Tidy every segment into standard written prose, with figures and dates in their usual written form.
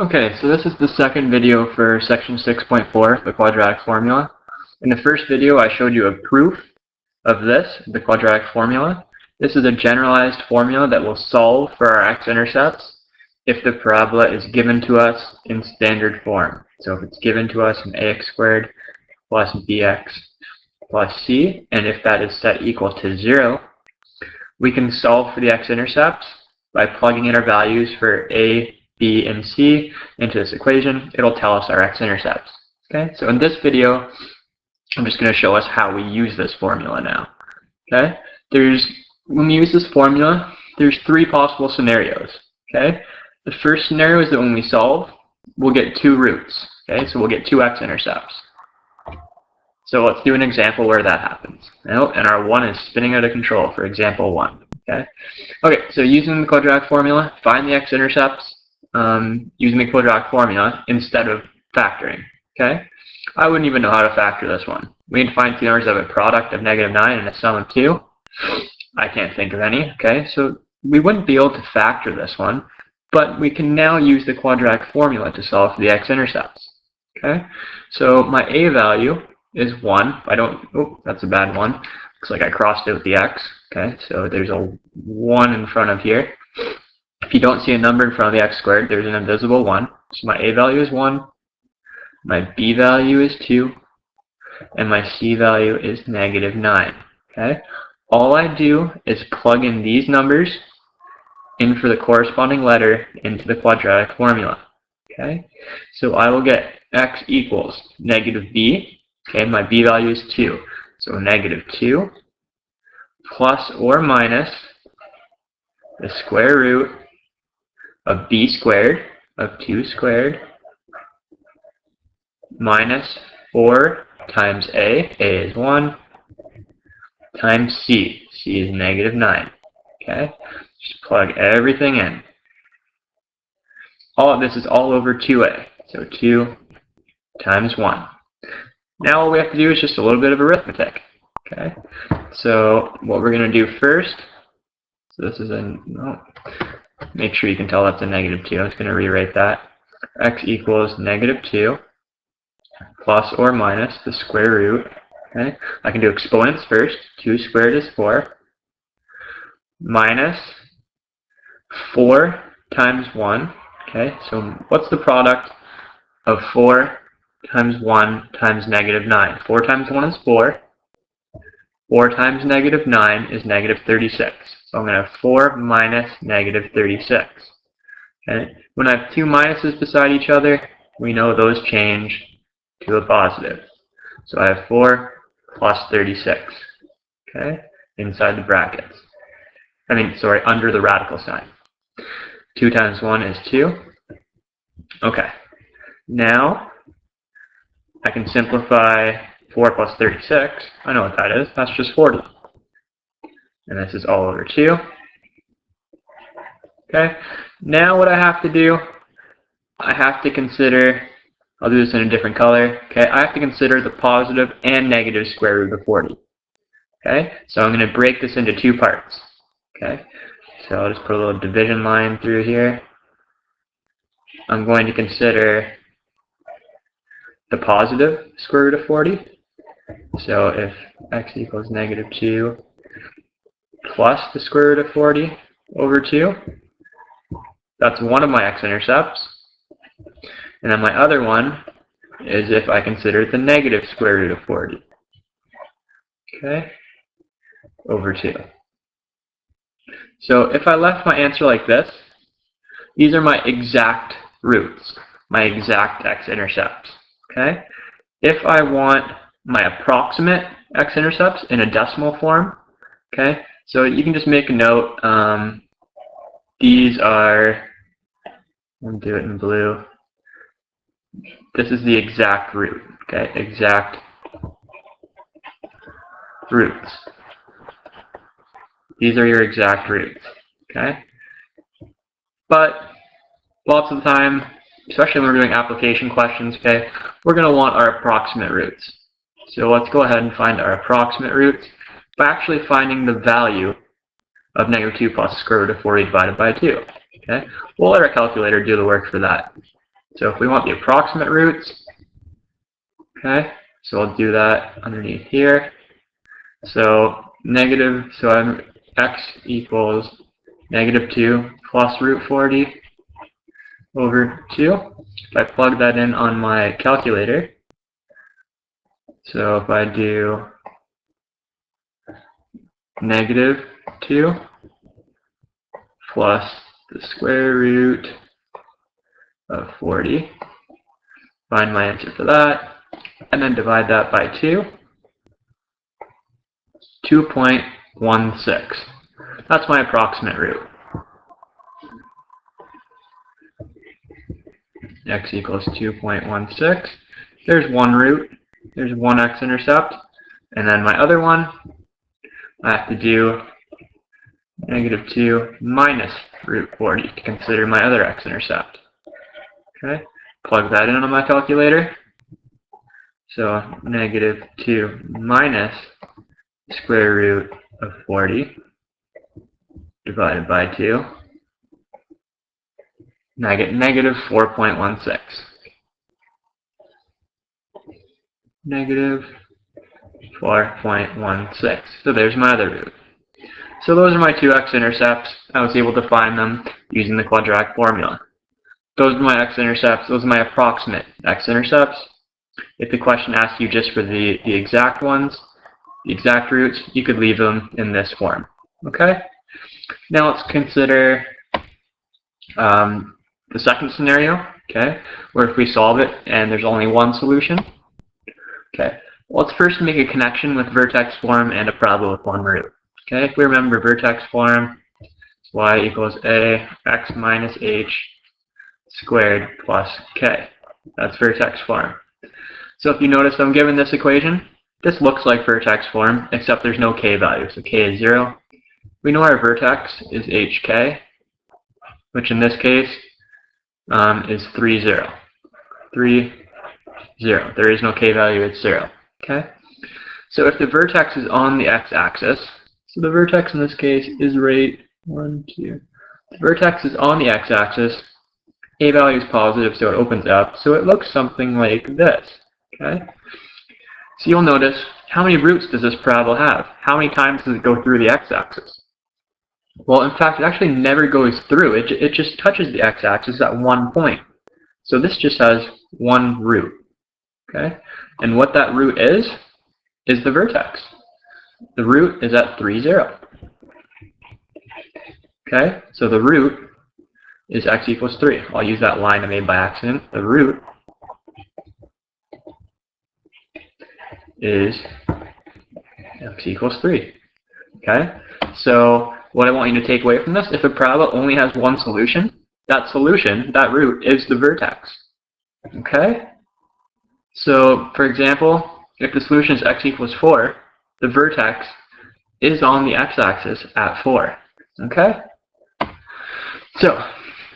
Okay, so this is the second video for section 6.4, the quadratic formula. In the first video, I showed you a proof of this, the quadratic formula. This is a generalized formula that will solve for our x-intercepts if the parabola is given to us in standard form. So if it's given to us in ax squared plus bx plus c, and if that is set equal to 0, we can solve for the x-intercepts by plugging in our values for a, b, and c into this equation. It'll tell us our x-intercepts. Okay, so in this video, I'm just going to show us how we use this formula now. Okay, when we use this formula, there's three possible scenarios. Okay, the first scenario is that when we solve, we'll get two roots. Okay, so we'll get two x-intercepts. So let's do an example where that happens. Oh, and our 1 is spinning out of control for example 1. Okay, so using the quadratic formula, find the x-intercepts using the quadratic formula instead of factoring. Okay, I wouldn't even know how to factor this one. We need to find two numbers that have a product of -9 and a sum of 2. I can't think of any. Okay, so we wouldn't be able to factor this one, but we can now use the quadratic formula to solve for the x-intercepts. Okay, so my a value is 1. Oh, that's a bad one. Looks like I crossed out the x. Okay, so there's a 1 in front of here. If you don't see a number in front of the x squared, there's an invisible 1. So my a value is 1, my b value is 2, and my c value is -9. Okay, all I do is plug in these numbers in for the corresponding letter into the quadratic formula. Okay, so I will get x equals -b. Okay, my b value is 2, so -2 plus or minus the square root of b squared of 2 squared minus 4 times a is 1, times c is -9. Okay, just plug everything in. All of this is all over 2a, so 2 times 1. Now all we have to do is just a little bit of arithmetic. Okay, so what we're going to do first, so this is make sure you can tell that's a -2. I'm just going to rewrite that. X equals -2 plus or minus the square root. Okay, I can do exponents first. 2 squared is 4 minus 4 times 1. Okay, so what's the product of 4 times 1 times -9? 4 times 1 is 4. 4 times -9 is -36. So I'm going to have 4 minus -36. Okay? When I have two minuses beside each other, we know those change to a positive. So I have 4 plus 36. Okay, inside the brackets. Under the radical sign. 2 times 1 is 2. Okay, now I can simplify 4 plus 36. I know what that is. That's just 40. And this is all over 2. Okay, now what I have to do, I have to consider, I'll do this in a different color. Okay, I have to consider the positive and negative square root of 40. Okay, so I'm going to break this into two parts. Okay, so I'll just put a little division line through here. I'm going to consider the positive square root of 40. So if x equals -2 plus the square root of 40 over 2, that's one of my x-intercepts. And then my other one is if I consider the negative square root of 40. Okay, over 2. So if I left my answer like this, these are my exact roots, my exact x-intercepts. Okay, if I want my approximate x-intercepts in a decimal form, okay, so you can just make a note. These are, I'll do it in blue. This is the exact root. Okay, exact roots. These are your exact roots. Okay, but lots of the time, especially when we're doing application questions, okay, we're going to want our approximate roots. So let's go ahead and find our approximate roots by actually finding the value of -2 plus the square root of 40 divided by 2. Okay, we'll let our calculator do the work for that. So if we want the approximate roots, okay, so I'll do that underneath here. So x equals -2 plus root 40 over 2. If I plug that in on my calculator, so if I do -2 plus the square root of 40, find my answer for that, and then divide that by 2, 2.16. That's my approximate root. X equals 2.16. There's one root. There's one x-intercept. And then my other one, I have to do -2 minus root 40 to consider my other x-intercept. Okay, plug that in on my calculator. So -2 minus square root of 40 divided by 2. And I get -4.16. -4.16. So there's my other root. So those are my two x-intercepts. I was able to find them using the quadratic formula. Those are my x-intercepts. Those are my approximate x-intercepts. If the question asks you just for the exact ones, the exact roots, you could leave them in this form. Okay? Now let's consider the second scenario, okay, where if we solve it and there's only one solution. Okay, let's first make a connection with vertex form and a parabola form root. Okay, if we remember vertex form, it's y equals a x minus h squared plus k. That's vertex form. So if you notice, I'm given this equation. This looks like vertex form, except there's no k value, so k is 0. We know our vertex is hk, which in this case is 3, 0. 3, 0. There is no k value, it's 0. Okay? So if the vertex is on the x-axis, so the vertex in this case is right, 1, 2. The vertex is on the x-axis, a value is positive, so it opens up. So it looks something like this. Okay? So you'll notice, how many roots does this parabola have? How many times does it go through the x-axis? Well, in fact, it actually never goes through. It just touches the x-axis at one point. So this just has one root. Okay? And what that root is the vertex. The root is at 3, 0. Okay? So the root is x equals 3. I'll use that line I made by accident. The root is x equals 3. Okay? So what I want you to take away from this, if a parabola only has one solution, that root, is the vertex. Okay? So, for example, if the solution is x equals 4, the vertex is on the x-axis at 4. Okay? So,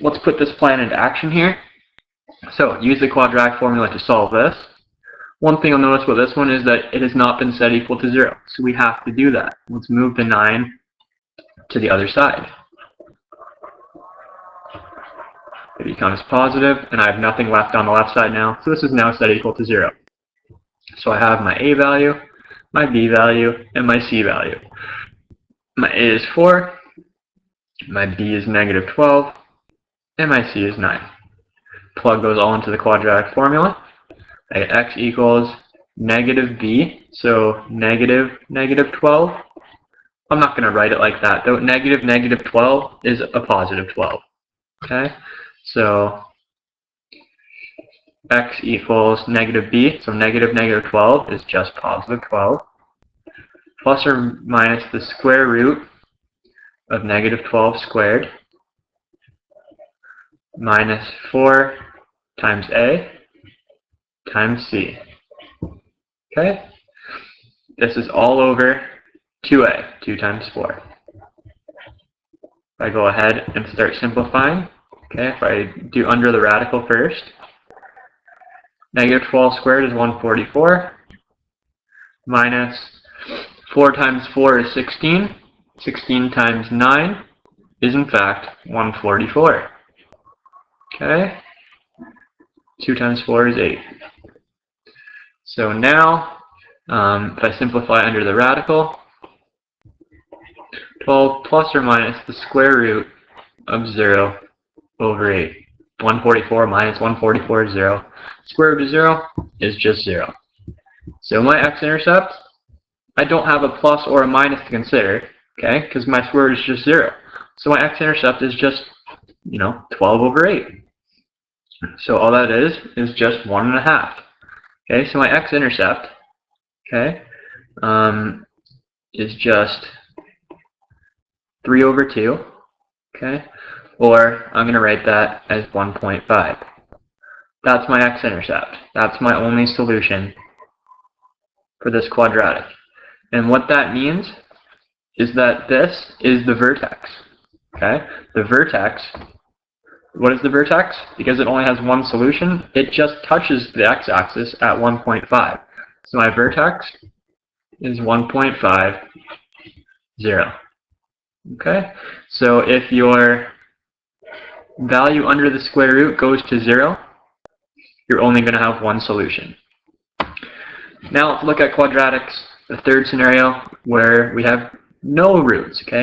let's put this plan into action here. So, use the quadratic formula to solve this. One thing you'll notice about this one is that it has not been set equal to 0. So we have to do that. Let's move the 9 to the other side. It becomes positive, and I have nothing left on the left side now. So this is now set equal to 0. So I have my a value, my b value, and my c value. My a is 4, my b is -12, and my c is 9. Plug those all into the quadratic formula. I get x equals -b, so -12. I'm not going to write it like that, though. -12 is a positive 12. Okay? So x equals -b, so -12 is just positive 12, plus or minus the square root of -12 squared, minus 4 times a times c. Okay? This is all over 2a, 2 times 4. If I go ahead and start simplifying, okay, if I do under the radical first, -12 squared is 144, minus 4 times 4 is 16. 16 times 9 is in fact 144. Okay? 2 times 4 is 8. So now, if I simplify under the radical, 12 plus or minus the square root of 0 over 8. 144 minus 144 is 0. Square root of 0 is just 0. So my x-intercept, I don't have a plus or a minus to consider, okay, because my square root is just 0. So my x-intercept is just, 12 over 8. So all that is just 1.5. Okay, so my x-intercept, okay, is just 3 over 2, okay, or I'm going to write that as 1.5. That's my x-intercept. That's my only solution for this quadratic. And what that means is that this is the vertex, okay? The vertex, what is the vertex? Because it only has one solution, it just touches the x-axis at 1.5. So my vertex is 1.5, 0. Okay? So if your value under the square root goes to 0, you're only going to have one solution. Now let's look at quadratics, the third scenario where we have no roots, okay?